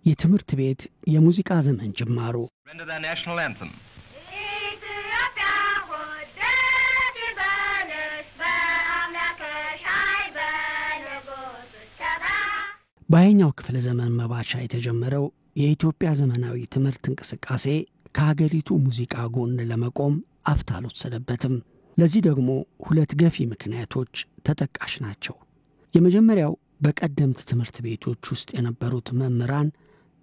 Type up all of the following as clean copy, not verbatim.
የትምህርት ቤት የሙዚቃ ዘመን ጅማሮ በሃያኛው ክፍለ ዘመን መባቻ የተጀመረው የኢትዮጵያ ዘመናዊ ትምህርት እንቅስቃሴ ከሀገሪቱ ሙዚቃ ጎን ለመቆም አፍታ አልወሰደበትም። ለዚህ ደግሞ ሁለት ገፊ ምክንያቶች ተጠቃሽ ናቸው። የመጀመሪያው በቀደምት ትምህርት ቤቶች ውስጥ የነበሩት መምህራን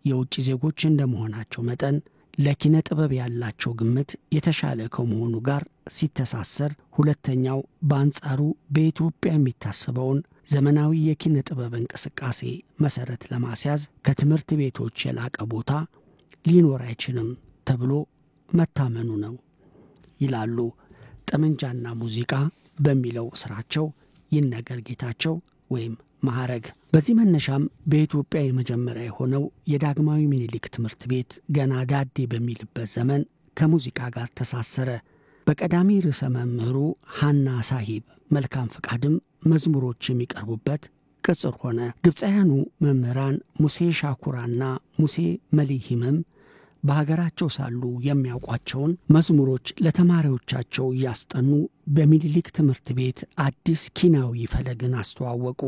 የውጭ ዜጎች እንደመሆናቸው መጠን ለኪነ ጥበብ ያላቸው ግምት የተሻለ ከመሆኑ ጋር ሲተሳሰር፣ ሁለተኛው በአንጻሩ በኢትዮጵያ የሚታሰበውን ዘመናዊ የኪነ ጥበብ እንቅስቃሴ መሰረት ለማስያዝ ከትምህርት ቤቶች የላቀ ቦታ ሊኖር አይችልም ተብሎ መታመኑ ነው ይላሉ ጠመንጃና ሙዚቃ በሚለው ስራቸው ይነገር ጌታቸው ወይም ማዕረግ። በዚህ መነሻም በኢትዮጵያ የመጀመሪያ የሆነው የዳግማዊ ምኒልክ ትምህርት ቤት ገና ዳዴ በሚልበት ዘመን ከሙዚቃ ጋር ተሳሰረ። በቀዳሚ ርዕሰ መምህሩ ሐና ሳሂብ መልካም ፍቃድም መዝሙሮች የሚቀርቡበት ቅጽር ሆነ። ግብፃውያኑ መምህራን ሙሴ ሻኩራና ሙሴ መሊሂምም በሀገራቸው ሳሉ የሚያውቋቸውን መዝሙሮች ለተማሪዎቻቸው እያስጠኑ በምኒልክ ትምህርት ቤት አዲስ ኪናዊ ፈለግን አስተዋወቁ።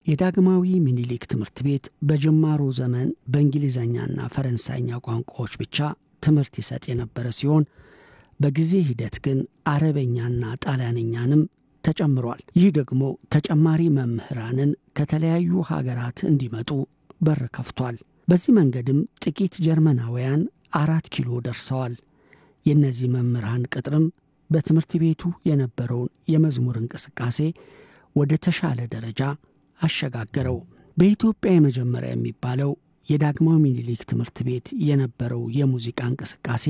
የዳግማዊ ምኒልክ ትምህርት ቤት በጅማሮ ዘመን በእንግሊዘኛና ፈረንሳይኛ ቋንቋዎች ብቻ ትምህርት ይሰጥ የነበረ ሲሆን በጊዜ ሂደት ግን አረበኛና ጣሊያንኛንም ተጨምሯል። ይህ ደግሞ ተጨማሪ መምህራንን ከተለያዩ ሀገራት እንዲመጡ በር ከፍቷል። በዚህ መንገድም ጥቂት ጀርመናውያን 4 ኪሎ ደርሰዋል። የእነዚህ መምህራን ቅጥርም በትምህርት ቤቱ የነበረውን የመዝሙር እንቅስቃሴ ወደ ተሻለ ደረጃ አሸጋገረው። በኢትዮጵያ የመጀመሪያ የሚባለው የዳግማዊ ምኒልክ ትምህርት ቤት የነበረው የሙዚቃ እንቅስቃሴ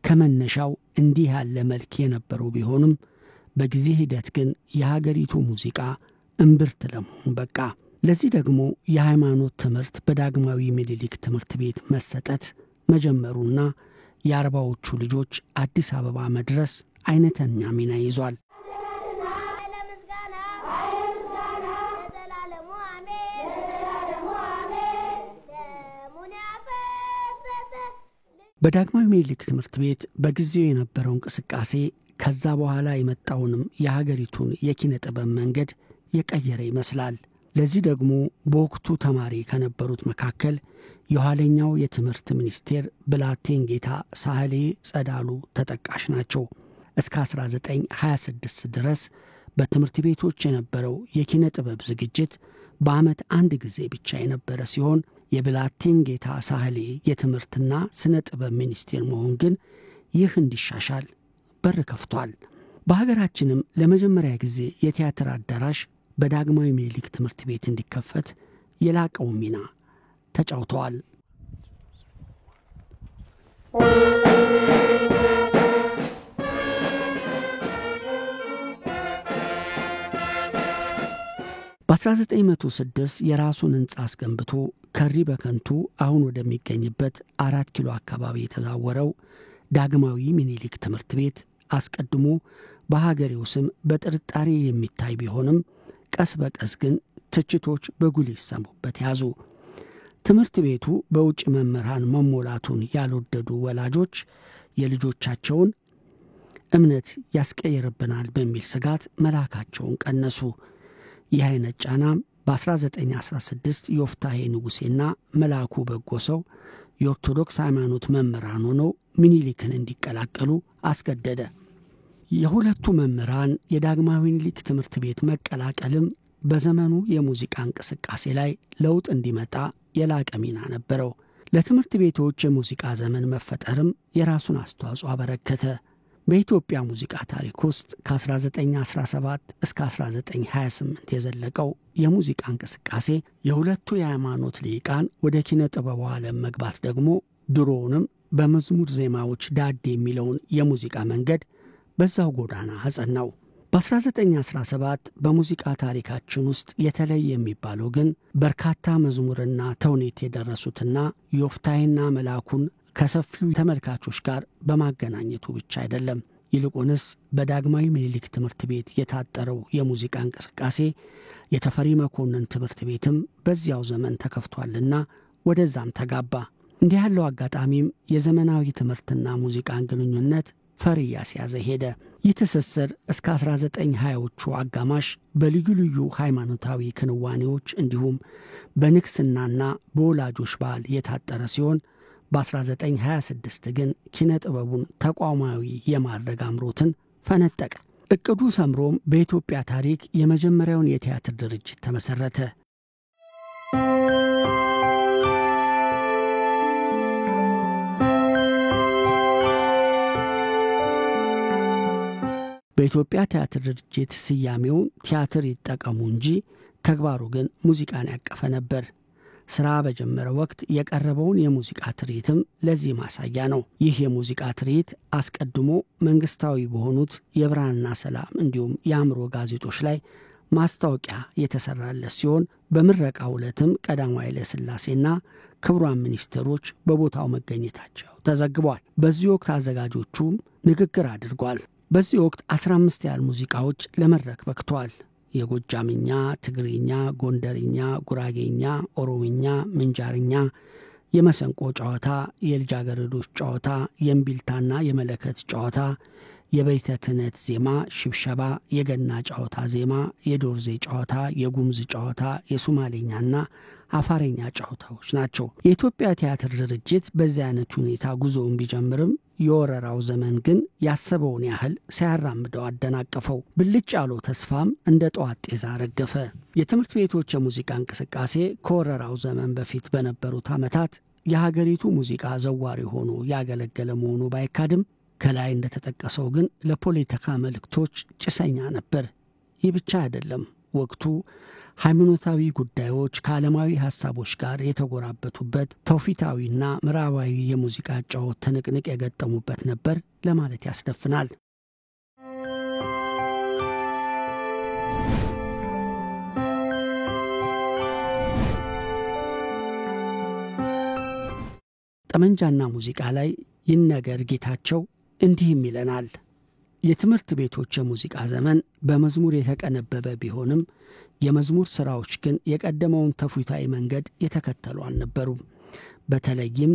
ከመነሻው እንዲህ ያለ መልክ የነበረው ቢሆንም በጊዜ ሂደት ግን የሀገሪቱ ሙዚቃ እምብርት ለመሆን በቃ። ለዚህ ደግሞ የሃይማኖት ትምህርት በዳግማዊ ምኒልክ ትምህርት ቤት መሰጠት መጀመሩና የአርባዎቹ ልጆች አዲስ አበባ መድረስ አይነተኛ ሚና ይዟል። በዳግማዊ ምኒልክ ትምህርት ቤት በጊዜው የነበረው እንቅስቃሴ ከዛ በኋላ የመጣውንም የሀገሪቱን የኪነ ጥበብ መንገድ የቀየረ ይመስላል። ለዚህ ደግሞ በወቅቱ ተማሪ ከነበሩት መካከል የኋለኛው የትምህርት ሚኒስቴር ብላቴን ጌታ ሳህሌ ጸዳሉ ተጠቃሽ ናቸው። እስከ 1926 ድረስ በትምህርት ቤቶች የነበረው የኪነ ጥበብ ዝግጅት በዓመት አንድ ጊዜ ብቻ የነበረ ሲሆን የብላቴን ጌታ ሳህሌ የትምህርትና ስነ ጥበብ ሚኒስቴር መሆን ግን ይህ እንዲሻሻል በር ከፍቷል። በሀገራችንም ለመጀመሪያ ጊዜ የቲያትር አዳራሽ በዳግማዊ ምኒልክ ትምህርት ቤት እንዲከፈት የላቀው ሚና ተጫውተዋል። በ1906 የራሱን ሕንጻ አስገንብቶ ከሪ በከንቱ አሁን ወደሚገኝበት 4 ኪሎ አካባቢ የተዛወረው ዳግማዊ ምኒልክ ትምህርት ቤት አስቀድሞ በሀገሬው ስም በጥርጣሬ የሚታይ ቢሆንም ቀስ በቀስ ግን ትችቶች በጉልህ ይሰሙበት ያዙ። ትምህርት ቤቱ በውጭ መምህራን መሞላቱን ያልወደዱ ወላጆች የልጆቻቸውን እምነት ያስቀየርብናል በሚል ስጋት መላካቸውን ቀነሱ። ይህ አይነት ጫናም በ1916 ዮፍታሔ ንጉሴና መላኩ በጎሰው የኦርቶዶክስ ሃይማኖት መምህራን ሆነው ምኒልክን እንዲቀላቀሉ አስገደደ። የሁለቱ መምህራን የዳግማዊ ምኒልክ ትምህርት ቤት መቀላቀልም በዘመኑ የሙዚቃ እንቅስቃሴ ላይ ለውጥ እንዲመጣ የላቀ ሚና ነበረው። ለትምህርት ቤቶች የሙዚቃ ዘመን መፈጠርም የራሱን አስተዋጽኦ አበረከተ። በኢትዮጵያ ሙዚቃ ታሪክ ውስጥ ከ1917 እስከ 1928 የዘለቀው የሙዚቃ እንቅስቃሴ የሁለቱ የሃይማኖት ሊቃን ወደ ኪነ ጥበቡ ዓለም መግባት ደግሞ ድሮውንም በመዝሙር ዜማዎች ዳዴ የሚለውን የሙዚቃ መንገድ በዛው ጎዳና አጸናው። በ1917 በሙዚቃ ታሪካችን ውስጥ የተለየ የሚባለው ግን በርካታ መዝሙርና ተውኔት የደረሱትና ዮፍታሔና መላኩን ከሰፊው ተመልካቾች ጋር በማገናኘቱ ብቻ አይደለም። ይልቁንስ በዳግማዊ ምኒልክ ትምህርት ቤት የታጠረው የሙዚቃ እንቅስቃሴ የተፈሪ መኮንን ትምህርት ቤትም በዚያው ዘመን ተከፍቷልና ወደዛም ተጋባ። እንዲህ ያለው አጋጣሚም የዘመናዊ ትምህርትና ሙዚቃን ግንኙነት ፈር ያስያዘ ሄደ። ይህ ትስስር እስከ 1920ዎቹ አጋማሽ በልዩ ልዩ ሃይማኖታዊ ክንዋኔዎች እንዲሁም በንግስናና በወላጆች በዓል የታጠረ ሲሆን በ1926 ግን ኪነ ጥበቡን ተቋማዊ የማድረግ አምሮትን ፈነጠቀ። እቅዱ ሰምሮም በኢትዮጵያ ታሪክ የመጀመሪያውን የቲያትር ድርጅት ተመሰረተ። በኢትዮጵያ ቲያትር ድርጅት ስያሜው ቲያትር ይጠቀሙ እንጂ ተግባሩ ግን ሙዚቃን ያቀፈ ነበር። ስራ በጀመረ ወቅት የቀረበውን የሙዚቃ ትርኢትም ለዚህ ማሳያ ነው። ይህ የሙዚቃ ትርኢት አስቀድሞ መንግስታዊ በሆኑት የብርሃንና ሰላም እንዲሁም የአእምሮ ጋዜጦች ላይ ማስታወቂያ የተሰራለት ሲሆን በምረቃው ዕለትም ቀዳማዊ ኃይለ ሥላሴና ክቡራን ሚኒስትሮች በቦታው መገኘታቸው ተዘግቧል። በዚህ ወቅት አዘጋጆቹም ንግግር አድርጓል። በዚህ ወቅት 15 ያህል ሙዚቃዎች ለመድረክ በቅተዋል። የጎጃምኛ፣ ትግርኛ፣ ጎንደርኛ፣ ጉራጌኛ፣ ኦሮምኛ፣ ምንጃርኛ፣ የመሰንቆ ጨዋታ፣ የልጃገረዶች ጨዋታ፣ የእምቢልታና የመለከት ጨዋታ፣ የቤተ ክህነት ዜማ፣ ሽብሸባ፣ የገና ጨዋታ ዜማ፣ የዶርዜ ጨዋታ፣ የጉምዝ ጨዋታ፣ የሶማሌኛና አፋረኛ ጨዋታዎች ናቸው። የኢትዮጵያ ቲያትር ድርጅት በዚህ አይነት ሁኔታ ጉዞውን ቢጀምርም የወረራው ዘመን ግን ያሰበውን ያህል ሲያራምደው አደናቀፈው። ብልጭ ያለው ተስፋም እንደ ጠዋት ጤዛ ረገፈ። የትምህርት ቤቶች የሙዚቃ እንቅስቃሴ ከወረራው ዘመን በፊት በነበሩት ዓመታት የሀገሪቱ ሙዚቃ ዘዋሪ ሆኖ ያገለገለ መሆኑ ባይካድም ከላይ እንደተጠቀሰው ግን ለፖለቲካ መልእክቶች ጭሰኛ ነበር። ይህ ብቻ አይደለም። ወቅቱ ሃይማኖታዊ ጉዳዮች ከዓለማዊ ሐሳቦች ጋር የተጎራበቱበት ተውፊታዊና ምዕራባዊ የሙዚቃ ጨዋታ ትንቅንቅ የገጠሙበት ነበር ለማለት ያስደፍናል። ጠመንጃና ሙዚቃ ላይ ይነገር ጌታቸው እንዲህም ይለናል። የትምህርት ቤቶች የሙዚቃ ዘመን በመዝሙር የተቀነበበ ቢሆንም የመዝሙር ሥራዎች ግን የቀደመውን ተውፊታዊ መንገድ የተከተሉ አልነበሩም። በተለይም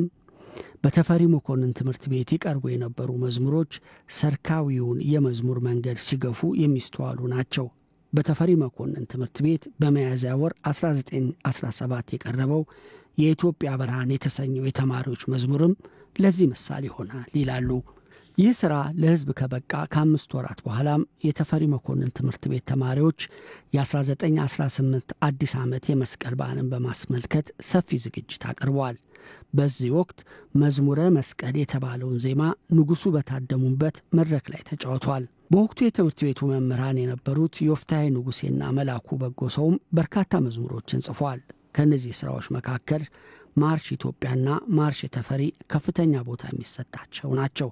በተፈሪ መኮንን ትምህርት ቤት ይቀርቡ የነበሩ መዝሙሮች ሰርካዊውን የመዝሙር መንገድ ሲገፉ የሚስተዋሉ ናቸው። በተፈሪ መኮንን ትምህርት ቤት በሚያዝያ ወር 1917 የቀረበው የኢትዮጵያ ብርሃን የተሰኘው የተማሪዎች መዝሙርም ለዚህ ምሳሌ ይሆናል ይላሉ። ይህ ሥራ ለሕዝብ ከበቃ ከ5 ወራት በኋላም የተፈሪ መኮንን ትምህርት ቤት ተማሪዎች የ1918 አዲስ ዓመት የመስቀል በዓልን በማስመልከት ሰፊ ዝግጅት አቅርበዋል። በዚህ ወቅት መዝሙረ መስቀል የተባለውን ዜማ ንጉሡ በታደሙበት መድረክ ላይ ተጫውቷል። በወቅቱ የትምህርት ቤቱ መምህራን የነበሩት ዮፍታሔ ንጉሴና መላኩ በጎ ሰውም በርካታ መዝሙሮችን ጽፏል። ከእነዚህ ሥራዎች መካከል ማርሽ ኢትዮጵያና ማርሽ ተፈሪ ከፍተኛ ቦታ የሚሰጣቸው ናቸው።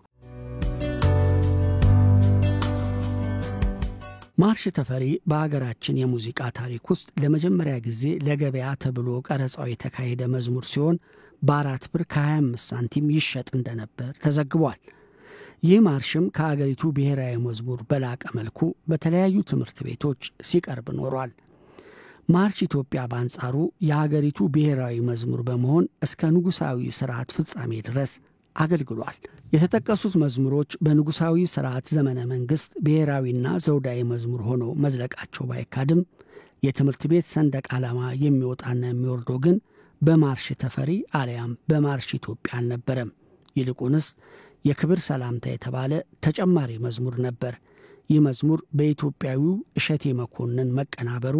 ማርሽ ተፈሪ በአገራችን የሙዚቃ ታሪክ ውስጥ ለመጀመሪያ ጊዜ ለገበያ ተብሎ ቀረጻው የተካሄደ መዝሙር ሲሆን በ4 ብር ከ25 ሳንቲም ይሸጥ እንደነበር ተዘግቧል። ይህ ማርሽም ከአገሪቱ ብሔራዊ መዝሙር በላቀ መልኩ በተለያዩ ትምህርት ቤቶች ሲቀርብ ኖሯል። ማርሽ ኢትዮጵያ በአንጻሩ የአገሪቱ ብሔራዊ መዝሙር በመሆን እስከ ንጉሳዊ ሥርዓት ፍጻሜ ድረስ አገልግሏል። የተጠቀሱት መዝሙሮች በንጉሳዊ ሥርዓት ዘመነ መንግሥት ብሔራዊና ዘውዳዊ መዝሙር ሆነው መዝለቃቸው ባይካድም የትምህርት ቤት ሰንደቅ ዓላማ የሚወጣና የሚወርደው ግን በማርሽ ተፈሪ አሊያም በማርሽ ኢትዮጵያ አልነበረም። ይልቁንስ የክብር ሰላምታ የተባለ ተጨማሪ መዝሙር ነበር። ይህ መዝሙር በኢትዮጵያዊው እሸቴ መኮንን መቀናበሩ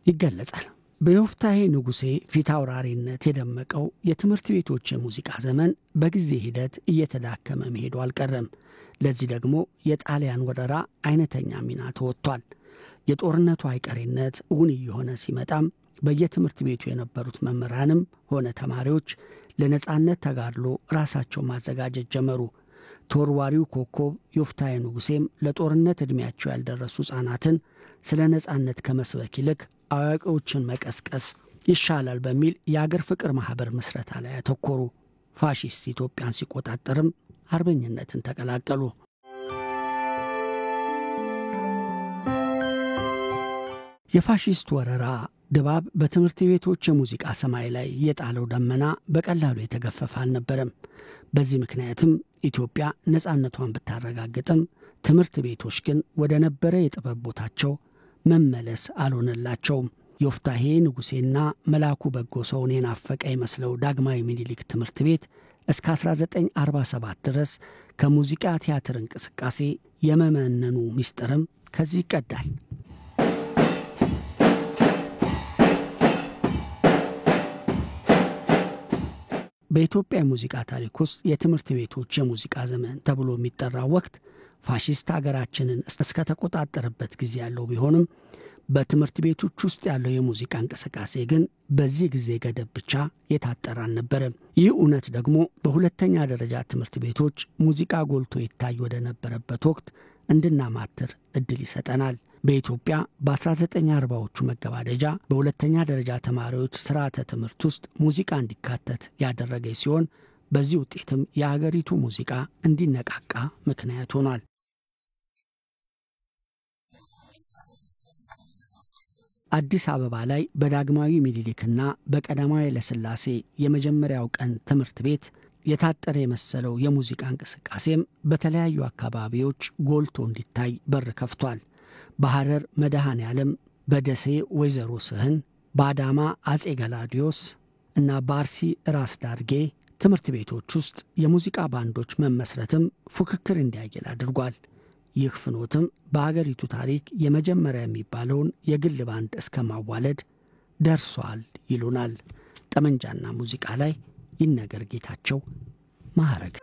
ይገለጻል። በዮፍታሔ ንጉሴ ፊት አውራሪነት የደመቀው የትምህርት ቤቶች የሙዚቃ ዘመን በጊዜ ሂደት እየተዳከመ መሄዱ አልቀረም። ለዚህ ደግሞ የጣሊያን ወረራ አይነተኛ ሚና ተወጥቷል። የጦርነቱ አይቀሬነት እውን እየሆነ ሲመጣም በየትምህርት ቤቱ የነበሩት መምህራንም ሆነ ተማሪዎች ለነጻነት ተጋድሎ ራሳቸው ማዘጋጀት ጀመሩ። ተወርዋሪው ኮከብ ዮፍታሔ ንጉሴም ለጦርነት ዕድሜያቸው ያልደረሱ ሕፃናትን ስለ ነጻነት ከመስበክ ይልቅ አዋቂዎችን መቀስቀስ ይሻላል በሚል የአገር ፍቅር ማህበር መስረታ ላይ ያተኮሩ። ፋሺስት ኢትዮጵያን ሲቆጣጠርም አርበኝነትን ተቀላቀሉ። የፋሺስት ወረራ ድባብ በትምህርት ቤቶች የሙዚቃ ሰማይ ላይ የጣለው ደመና በቀላሉ የተገፈፈ አልነበረም። በዚህ ምክንያትም ኢትዮጵያ ነፃነቷን ብታረጋግጥም ትምህርት ቤቶች ግን ወደ ነበረ የጥበብ ቦታቸው መመለስ አልሆነላቸውም። ዮፍታሔ ንጉሴና መላኩ በጎ ሰውን የናፈቀ ይመስለው ዳግማዊ ምኒልክ ትምህርት ቤት እስከ 1947 ድረስ ከሙዚቃ ቲያትር እንቅስቃሴ የመመነኑ ምስጢርም ከዚህ ይቀዳል። በኢትዮጵያ ሙዚቃ ታሪክ ውስጥ የትምህርት ቤቶች የሙዚቃ ዘመን ተብሎ የሚጠራው ወቅት ፋሺስት ሀገራችንን እስከ ተቆጣጠረበት ጊዜ ያለው ቢሆንም በትምህርት ቤቶች ውስጥ ያለው የሙዚቃ እንቅስቃሴ ግን በዚህ ጊዜ ገደብ ብቻ የታጠረ አልነበረም። ይህ እውነት ደግሞ በሁለተኛ ደረጃ ትምህርት ቤቶች ሙዚቃ ጎልቶ ይታይ ወደ ነበረበት ወቅት እንድናማትር እድል ይሰጠናል። በኢትዮጵያ በ1940ዎቹ መገባደጃ በሁለተኛ ደረጃ ተማሪዎች ስርዓተ ትምህርት ውስጥ ሙዚቃ እንዲካተት ያደረገ ሲሆን በዚህ ውጤትም የሀገሪቱ ሙዚቃ እንዲነቃቃ ምክንያት ሆኗል። አዲስ አበባ ላይ በዳግማዊ ምኒልክና በቀዳማዊ ኃይለሥላሴ የመጀመሪያው ቀን ትምህርት ቤት የታጠረ የመሰለው የሙዚቃ እንቅስቃሴም በተለያዩ አካባቢዎች ጎልቶ እንዲታይ በር ከፍቷል። በሐረር መድኃኔ ዓለም፣ በደሴ ወይዘሮ ስህን፣ በአዳማ አጼ ገላውዴዎስ እና በአርሲ ራስ ዳርጌ ትምህርት ቤቶች ውስጥ የሙዚቃ ባንዶች መመስረትም ፉክክር እንዲያየል አድርጓል። ይህ ፍኖትም በአገሪቱ ታሪክ የመጀመሪያ የሚባለውን የግል ባንድ እስከ ማዋለድ ደርሷል ይሉናል ጠመንጃና ሙዚቃ ላይ ይነገር ጌታቸው ማዕረግ።